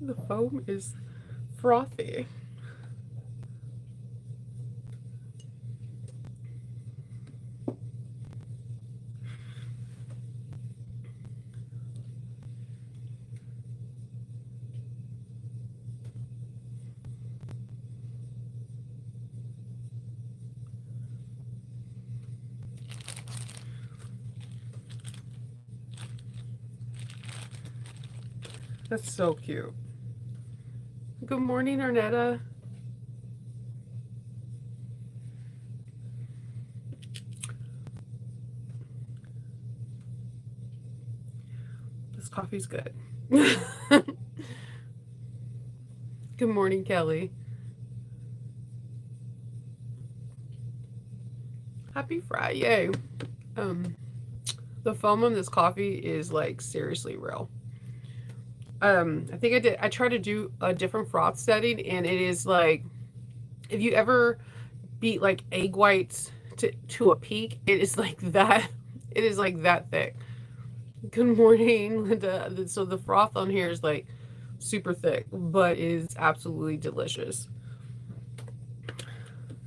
The foam is frothy. That's so cute. Good morning, Arnetta. This coffee's good. Good morning, Kelly. Happy Friday. Um, the foam on this coffee is like seriously real. I think I tried to do a different froth setting, and it is like if you ever beat like egg whites to a peak, it is like that. It is like that thick. Good morning, Linda. So the froth on here is like super thick, but is absolutely delicious.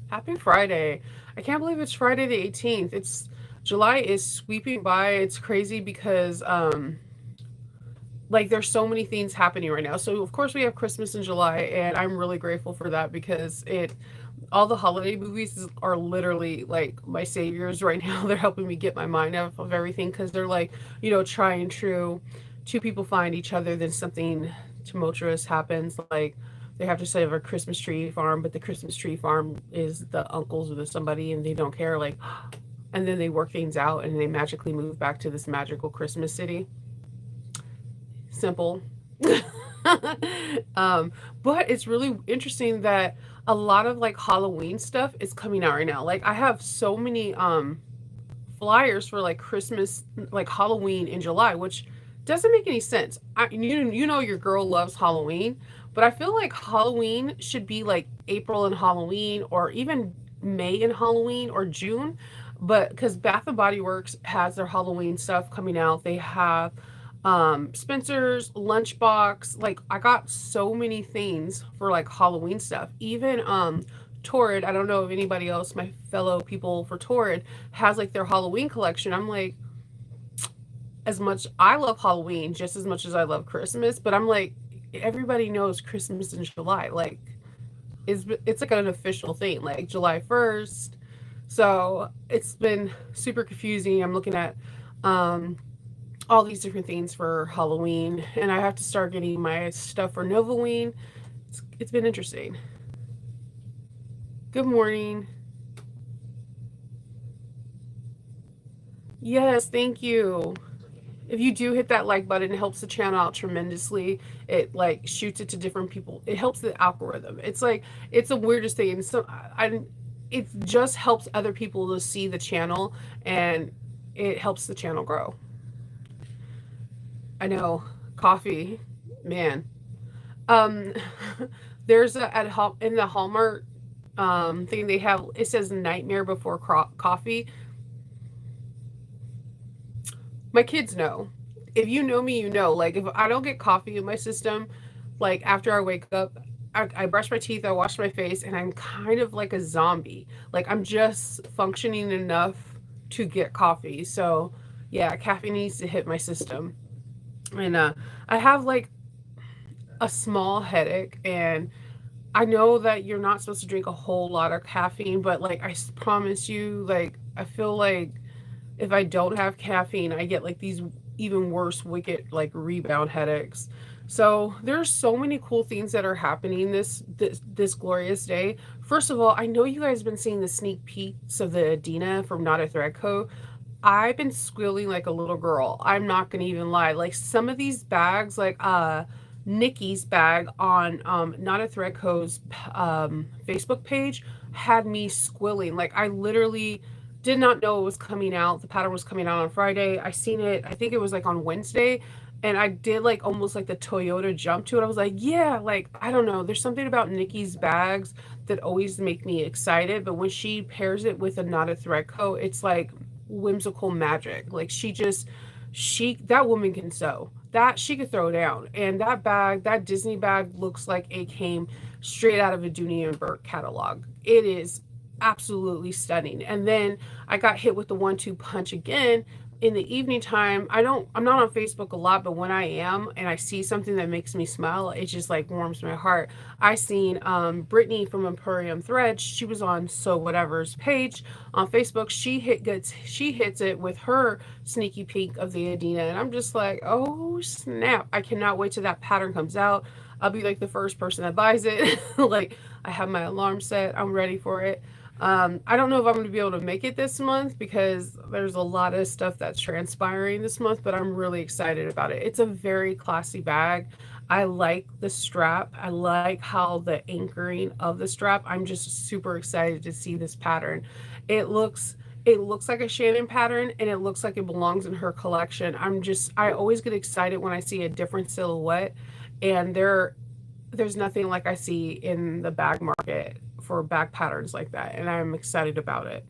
Happy Friday. I can't believe it's Friday the 18th. It's July is sweeping by. It's crazy because like there's so many things happening right now. So of course we have Christmas in July, and I'm really grateful for that because it all the holiday movies are literally like my saviors right now. They're helping me get my mind out of everything because they're like, try and true. Two people find each other, then something tumultuous happens. Like they have to save a Christmas tree farm, but the Christmas tree farm is the uncles or the somebody, and they don't care. Like, and then they work things out, and they magically move back to this magical Christmas city. Simple. um, but it's really interesting that a lot of like Halloween stuff is coming out right now. Like I have so many flyers for like Christmas, like Halloween in July, which doesn't make any sense. You know your girl loves Halloween, but I feel like Halloween should be like April and Halloween, or even May and Halloween, or June. But because Bath and Body Works has their Halloween stuff coming out, they have Spencer's, Lunchbox. Like I got so many things for like Halloween stuff. Even Torrid, I don't know if anybody else, my fellow people for Torrid, has like their Halloween collection. I'm like, as much I love Halloween just as much as I love Christmas, but I'm like, everybody knows Christmas in July. Like, it's like an official thing, like July 1st. So it's been super confusing. I'm looking at um, all these different things for Halloween, and I have to start getting my stuff for Novaween. It's been interesting. Good morning. Yes, thank you. If you do hit that like button, it helps the channel out tremendously. It like shoots it to different people. It helps the algorithm. It's like it's the weirdest thing. So it just helps other people to see the channel, and it helps the channel grow. I know, coffee, man. Um, there's in the Hallmark thing they have. It says nightmare before coffee. My kids know. If you know me, you know. Like if I don't get coffee in my system, like after I wake up, I brush my teeth, I wash my face, and I'm kind of like a zombie. Like I'm just functioning enough to get coffee. So yeah, caffeine needs to hit my system. And I have like a small headache, and I know that you're not supposed to drink a whole lot of caffeine, but like promise you, like I feel like if I don't have caffeine, I get like these even worse wicked like rebound headaches. So there's so many cool things that are happening this glorious day. First of all, I know you guys have been seeing the sneak peeks of the Adina from Not a Thread Co. I've been squealing like a little girl. I'm not gonna even lie. Like some of these bags, like Nikki's bag on Not a Thread Co.'s Facebook page, had me squealing. Like I literally did not know it was coming out. The pattern was coming out on Friday. I seen it, I think it was like on Wednesday. And I did like almost like the Toyota jump to it. I was like, yeah, like I don't know. There's something about Nikki's bags that always make me excited. But when she pairs it with a Not a Thread Co., it's like whimsical magic. Like that woman can sew. That she could throw down. And that bag, that Disney bag looks like it came straight out of a Dooney and Burke catalog. It is absolutely stunning. And then I got hit with the 1-2 punch again in the evening time. I'm not on Facebook a lot, but when I am and I see something that makes me smile, it just like warms my heart. I seen Brittany from Emporium Threads. She was on So Whatever's page on Facebook. She hits it with her sneaky peek of the Adina, and I'm just like, oh snap! I cannot wait till that pattern comes out. I'll be like the first person that buys it. Like, I have my alarm set. I'm ready for it. I don't know if I'm going to be able to make it this month because there's a lot of stuff that's transpiring this month, but I'm really excited about it. It's a very classy bag. I like the strap. I like how the anchoring of the strap. I'm just super excited to see this pattern. It looks it looks like a Shannon pattern and it looks like it belongs in her collection. I always get excited when I see a different silhouette, and there's nothing like I see in the bag market for bag patterns like that, and I'm excited about it.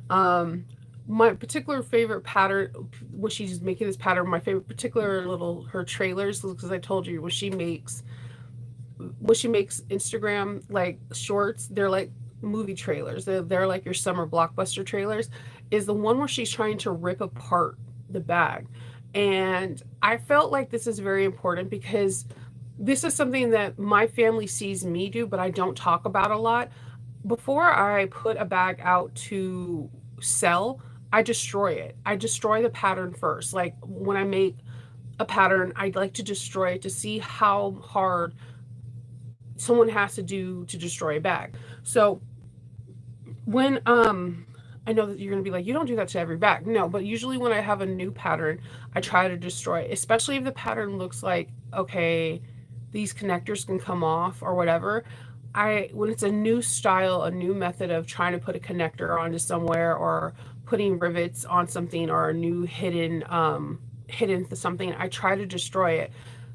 Um, my particular favorite pattern when she's making this pattern, my favorite particular little her trailers, because I told you when she makes Instagram like shorts, they're like movie trailers. They're like your summer blockbuster trailers. Is the one where she's trying to rip apart the bag, and I felt like this is very important because this is something that my family sees me do, but I don't talk about a lot. Before I put a bag out to sell, I destroy it. I destroy the pattern first. Like when I make a pattern, I'd like to destroy it to see how hard someone has to do to destroy a bag. So when I know that you're going to be like, you don't do that to every bag. No, but usually when I have a new pattern, I try to destroy it, especially if the pattern looks like, okay, these connectors can come off or whatever. When it's a new style, a new method of trying to put a connector onto somewhere, or putting rivets on something, or a new hidden something, I try to destroy it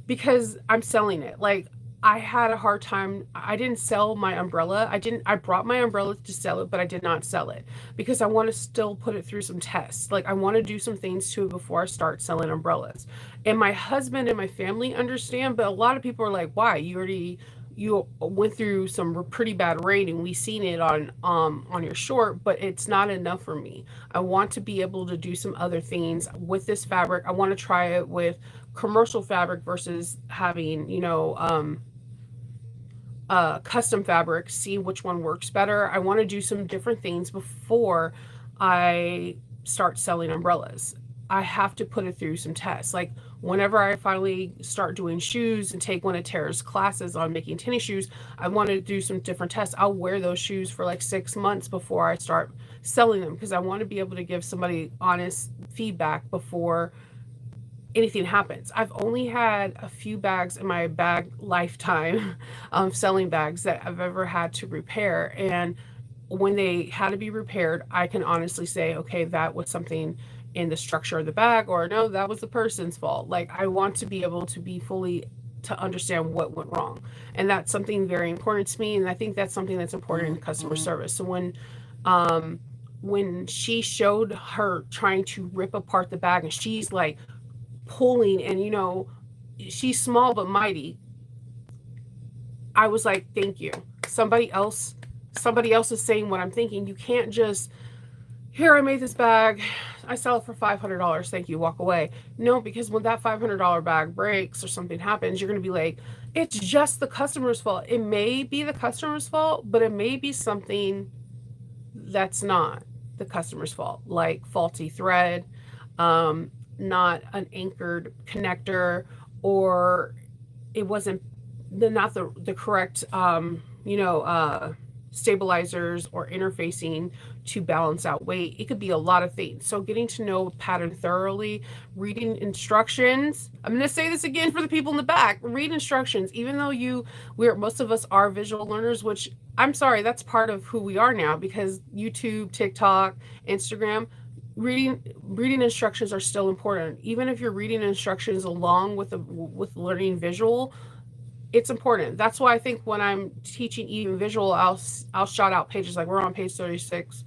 because I'm selling it. Like, I had a hard time. I didn't sell my umbrella. I brought my umbrella to sell it, but I did not sell it because I want to still put it through some tests. Like, I want to do some things to it before I start selling umbrellas. And my husband and my family understand, but a lot of people are like, "Why? You went through some pretty bad rain and we seen it on your short, but it's not enough for me. I want to be able to do some other things with this fabric. I want to try it with commercial fabric versus having, custom fabric, see which one works better. I want to do some different things before I start selling umbrellas. I have to put it through some tests. Like whenever I finally start doing shoes and take one of Tara's classes on making tennis shoes, I want to do some different tests. I'll wear those shoes for like 6 months before I start selling them because I want to be able to give somebody honest feedback before anything happens. I've only had a few bags in my bag lifetime, selling bags that I've ever had to repair. And when they had to be repaired, I can honestly say, okay, that was something in the structure of the bag, or no, that was the person's fault. Like, I want to be able to be fully to understand what went wrong. And that's something very important to me. And I think that's something that's important in customer service. So when she showed her trying to rip apart the bag and she's like pulling, and she's small but mighty, I was like, thank you. Somebody else is saying what I'm thinking. You can't just, here, I made this bag, I sell it for $500, thank you, walk away. No, because when that $500 bag breaks or something happens, you're going to be like, it's just the customer's fault. It may be the customer's fault, but it may be something that's not the customer's fault, like faulty thread, not an anchored connector, or it wasn't not the correct stabilizers or interfacing to balance out weight. It could be a lot of things. So getting to know pattern thoroughly, reading instructions. I'm going to say this again for the people in the back. Read instructions. Even though most of us are visual learners, which I'm sorry, that's part of who we are now because YouTube, TikTok, Instagram, reading instructions are still important. Even if you're reading instructions along with learning visual, it's important. That's why I think when I'm teaching even visual, I'll shout out pages like we're on page 36,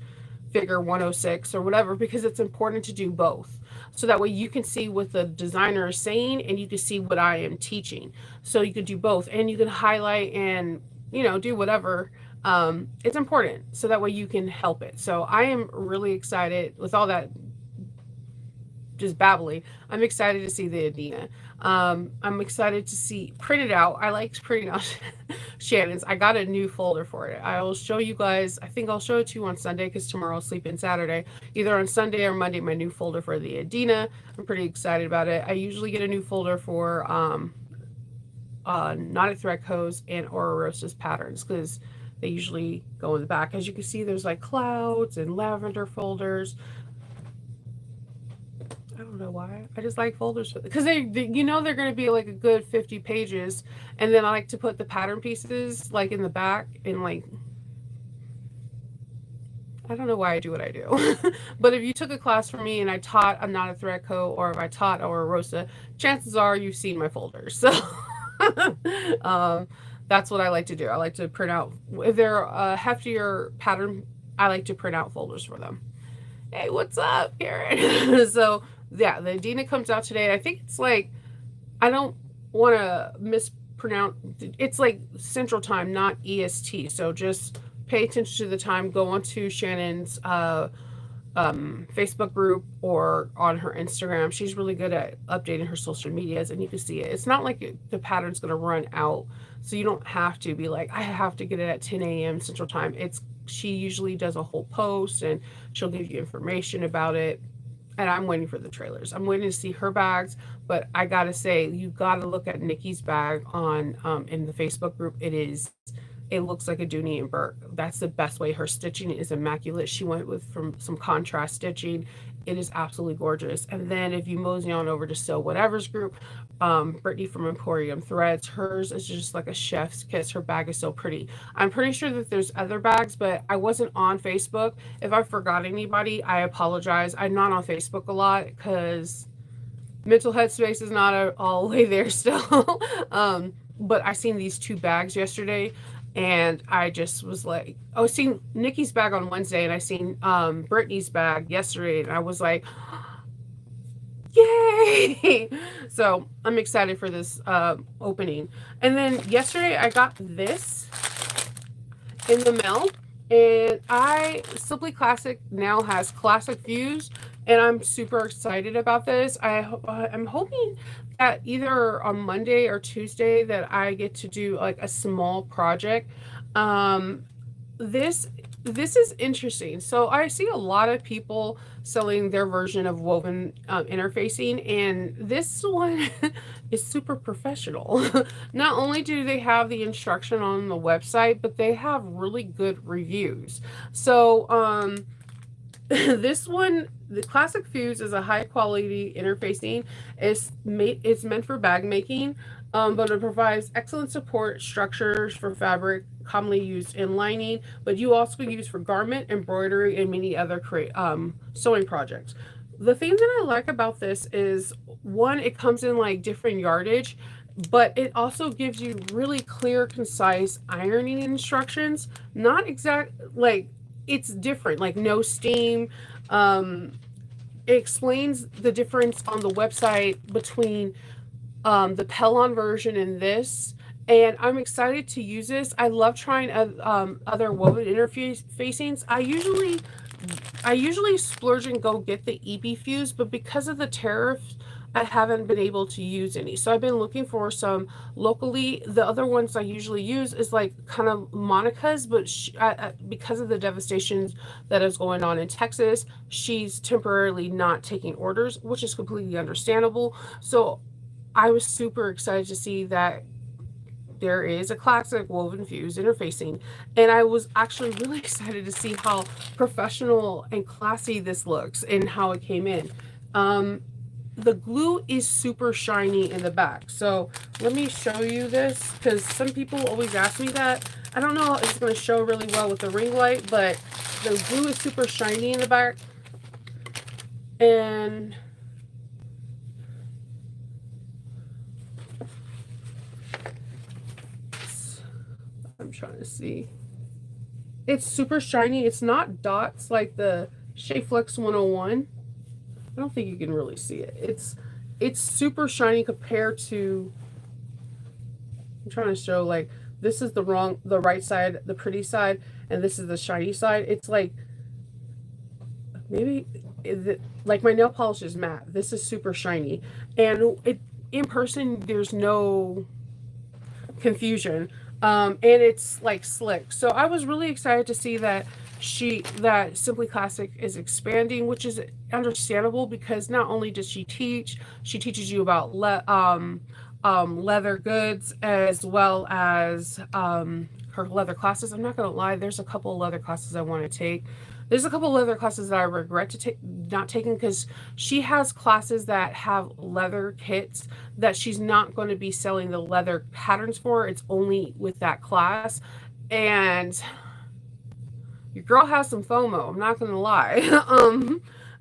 figure 106 or whatever, because it's important to do both. so that way you can see what the designer is saying and you can see what I am teaching. So you can do both, and you can highlight and, do whatever. It's important so that way you can help it. So I am really excited with all that just babbling. I'm excited to see the Adina. I'm excited to see print it out. I like printing out Shannon's. I got a new folder for it. I will show you guys. I think I'll show it to you on Sunday because tomorrow I'll sleep in Saturday. Either on Sunday or Monday, my new folder for the Adina. I'm pretty excited about it. I usually get a new folder for knotted thread codes and Aura Rosa's patterns because they usually go in the back. As you can see, there's like clouds and lavender folders. I don't know why. I just like folders because they're going to be like a good 50 pages, and then I like to put the pattern pieces like in the back and like I don't know why I do what I do. But if you took a class from me and I taught a knotted thread co, or if I taught Aura Rosa, chances are you've seen my folders. So that's what I like to do. I like to print out if they're a heftier pattern. I like to print out folders for them. Hey, what's up, Karen? So yeah, the Adina comes out today. I think it's like, I don't want to mispronounce. It's like Central Time, not EST. So just pay attention to the time. Go onto Shannon's Facebook group or on her Instagram. She's really good at updating her social medias, and you can see it. It's not like the pattern's going to run out, so you don't have to be like, I have to get it at 10 a.m. Central Time. She usually does a whole post, and she'll give you information about it. And I'm waiting for the trailers. I'm waiting to see her bags, but I gotta say, you gotta look at Nikki's bag on in the Facebook group. It looks like a Dooney and Burke. That's the best way. Her stitching is immaculate. She went with from some contrast stitching. It is absolutely gorgeous. And then if you mosey on over to Sew Whatever's group, Brittany from Emporium Threads, hers is just like a chef's kiss. Her bag is so pretty. I'm pretty sure that there's other bags, but I wasn't on Facebook. If I forgot anybody, I apologize. I'm not on Facebook a lot because mental headspace is not all the way there still. But I seen these two bags yesterday, and I just was like, I was seeing Nikki's bag on Wednesday, and I seen Brittany's bag yesterday, and I was like, yay! So I'm excited for this opening. And then yesterday I got this in the mail, and Simply Classic now has Classic Views, and I'm super excited about this. I'm hoping that either on Monday or Tuesday that I get to do like a small project. This is interesting. So I see a lot of people selling their version of woven interfacing, and this one is super professional. Not only do they have the instruction on the website, but they have really good reviews. So this one, the Classic Fuse, is a high quality interfacing. It's meant for bag making, but it provides excellent support structures for fabric commonly used in lining, but you also can use for garment, embroidery, and many other sewing projects. The thing that I like about this is, one, it comes in like different yardage, but it also gives you really clear, concise ironing instructions. Not exact, like, it's different, like no steam. It explains the difference on the website between the Pellon version and this, and I'm excited to use this. I love trying other woven interfacings. I usually splurge and go get the EB Fuse, but because of the tariffs, I haven't been able to use any. So I've been looking for some locally. The other ones I usually use is like kind of Monica's, but because of the devastation that is going on in Texas, she's temporarily not taking orders, which is completely understandable. So I was super excited to see that there is a Classic Woven Fuse interfacing, and I was actually really excited to see how professional and classy this looks and how it came in. The glue is super shiny in the back, so let me show you this, because some people always ask me that. I don't know if it's going to show really well with the ring light, but the glue is super shiny in the back, and I'm trying to see. It's super shiny. It's not dots like the Shea Flex 101. I don't think you can really see it. It's super shiny compared to. I'm trying to show like this is the right side, the pretty side, and this is the shiny side. It's like maybe like my nail polish is matte. This is super shiny, and it in person there's no confusion, and it's like slick. So I was really excited to see that Simply Classic is expanding, which is understandable because not only does she teaches you about leather goods as well as her leather classes. I'm not gonna lie, there's a couple of leather classes I want to take. There's a couple of leather classes that I regret to take not taking because she has classes that have leather kits that she's not going to be selling the leather patterns for. It's only with that class. And your girl has some FOMO, I'm not going to lie.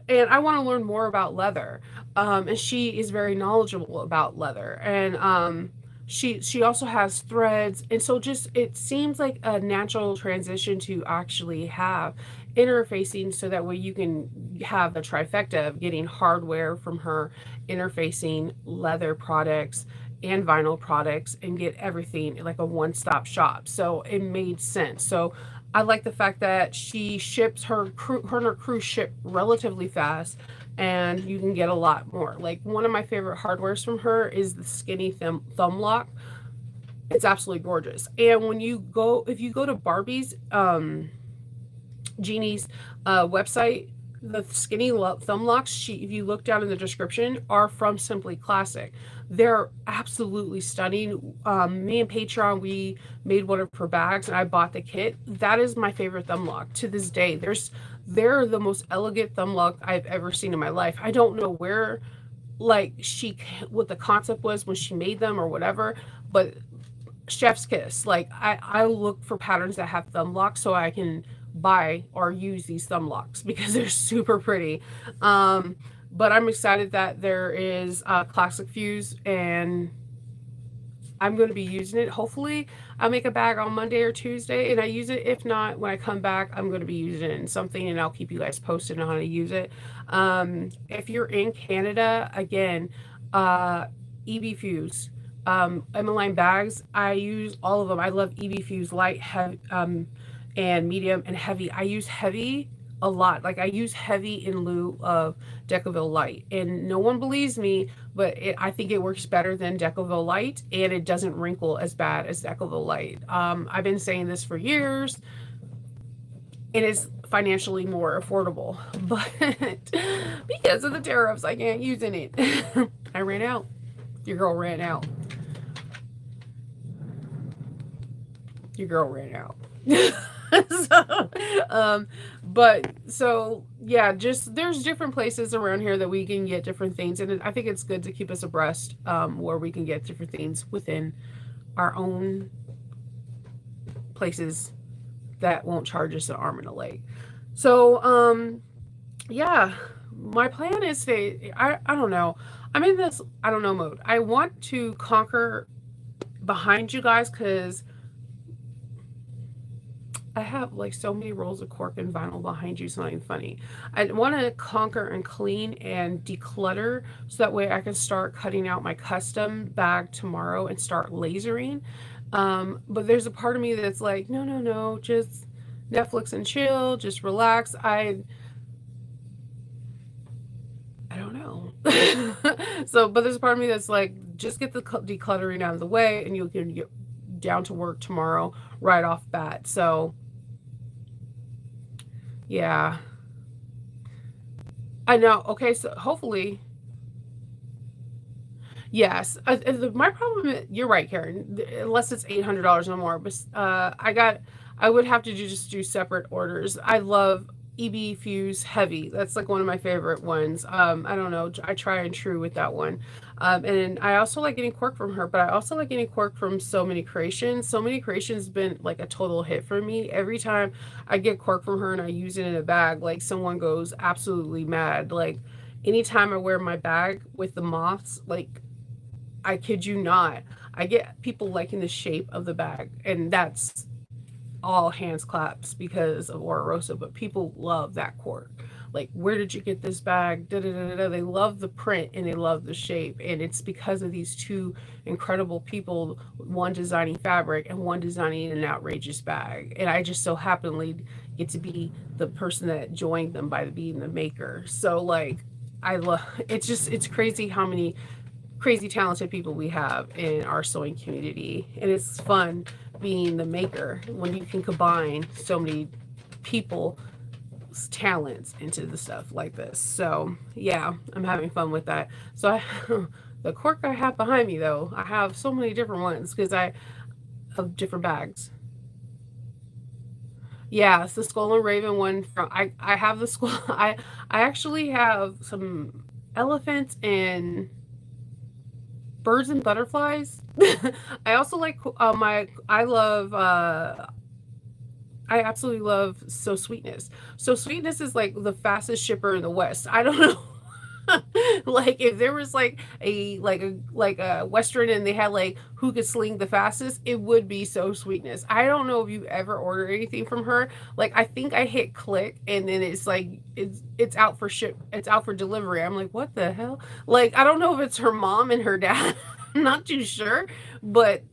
And I want to learn more about leather. And she is very knowledgeable about leather. And she also has threads, and so just it seems like a natural transition to actually have interfacing so that way you can have the trifecta of getting hardware from her, interfacing leather products and vinyl products, and get everything like a one-stop shop. So it made sense. So I like the fact that she ships her and her crew ship relatively fast, and you can get a lot more. Like one of my favorite hardwares from her is the skinny thumb lock. It's absolutely gorgeous. And if you go to Barbie's Jeannie's website, the skinny thumb locks, if you look down in the description, are from Simply Classic. They're absolutely stunning. Me and Patreon, we made one of her bags, and I bought the kit. That is my favorite thumb lock to this day. They're the most elegant thumb lock I've ever seen in my life. I don't know where, like what the concept was when she made them or whatever, but chef's kiss. Like I look for patterns that have thumb locks so I can buy or use these thumb locks because they're super pretty. But I'm excited that there is a Classic Fuse, and I'm going to be using it. Hopefully I'll make a bag on Monday or Tuesday and I use it. If not, when I come back, I'm going to be using it in something, and I'll keep you guys posted on how to use it. If you're in Canada, again, EB Fuse. Emmeline bags, I use all of them. I love EB Fuse light, heavy, and medium and heavy. I use heavy a lot. Like I use heavy in lieu of Decaville light, and no one believes me, but I think it works better than Decaville light, and it doesn't wrinkle as bad as Decaville light. I've been saying this for years, and it's financially more affordable, but because of the tariffs, I can't use it. I ran out. Your girl ran out. Your girl ran out. So yeah, just there's different places around here that we can get different things, and I think it's good to keep us abreast, where we can get different things within our own places that won't charge us an arm and a leg. So yeah, my plan is I don't know, I'm in this I don't know mode. I want to conquer behind you guys because I have like so many rolls of cork and vinyl behind you. Something funny. I want to conquer and clean and declutter so that way I can start cutting out my custom bag tomorrow and start lasering. But there's a part of me that's like, no, no, no, just Netflix and chill, just relax. I don't know. So, but there's a part of me that's like, just get the decluttering out of the way, and you can get down to work tomorrow right off bat. So yeah, I know. Okay, so hopefully, yes. My problem, you're right, Karen. Unless it's $800 or more, but I would have to just do separate orders. I love EB Fuse Heavy. That's like one of my favorite ones. I don't know. I try and true with that one. And I also like getting cork from her, but I also like getting cork from So Many Creations. So Many Creations has been like a total hit for me. Every time I get cork from her and I use it in a bag, like someone goes absolutely mad. Like anytime I wear my bag with the moths, like I kid you not, I get people liking the shape of the bag, and that's all hands claps because of Aura Rosa, but people love that cork. like, where did you get this bag? Da, da, da, da, da. They love the print and they love the shape, and it's because of these two incredible people, one designing fabric and one designing an outrageous bag. And I just so happenly get to be the person that joined them by being the maker. So like, I love, it's crazy how many crazy talented people we have in our sewing community, and it's fun being the maker when you can combine so many people talents into the stuff like this. So yeah, I'm having fun with that. So I the cork I have behind me though, I have so many different ones because I of different bags. Yeah, it's the Skull and Raven one from I have the skull I actually have some elephants and birds and butterflies. I also like my I love I absolutely love So Sweetness. So Sweetness is like the fastest shipper in the West. I don't know. Like if there was like a western and they had like who could sling the fastest, it would be So Sweetness. I don't know if you've ever ordered anything from her. Like I think I hit click and then it's like it's out for ship, it's out for delivery. I'm like, what the hell? Like I don't know if it's her mom and her dad. I'm not too sure, but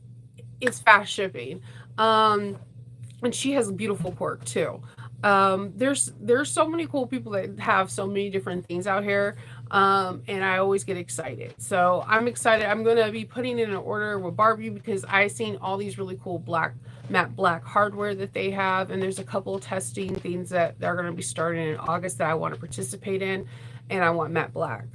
it's fast shipping. And she has beautiful pork too. There's so many cool people that have so many different things out here, and I always get excited. So I'm excited. I'm gonna be putting in an order with Barbie because I seen all these really cool black matte black hardware that they have, and there's a couple of testing things that are gonna be starting in August that I want to participate in, and I want matte black.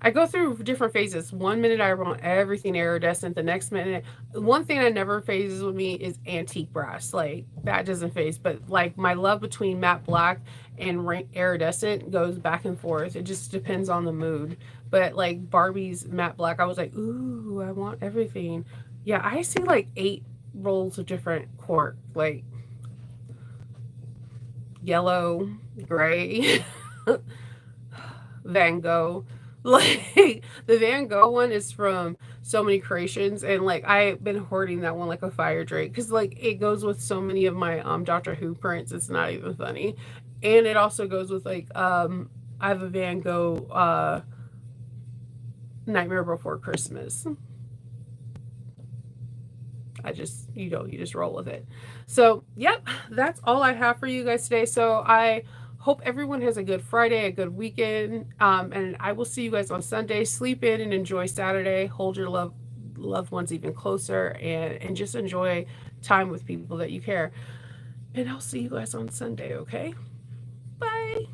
I go through different phases. One minute I want everything iridescent. The next minute, one thing that never phases with me is antique brass. Like that doesn't phase. But like my love between matte black and iridescent goes back and forth. It just depends on the mood. But like Barbie's matte black, I was like, ooh, I want everything. Yeah, I see like 8 rolls of different cork, like yellow, gray, Van Gogh. Like the Van Gogh one is from So Many Creations, and like I've been hoarding that one like a fire drake because like it goes with so many of my Doctor Who prints. It's not even funny, and it also goes with like I have a Van Gogh Nightmare Before Christmas. I just you just roll with it. So yep, that's all I have for you guys today. So I hope everyone has a good Friday, a good weekend, and I will see you guys on Sunday. Sleep in and enjoy Saturday. Hold your loved ones even closer, and just enjoy time with people that you care. And I'll see you guys on Sunday. Okay, bye.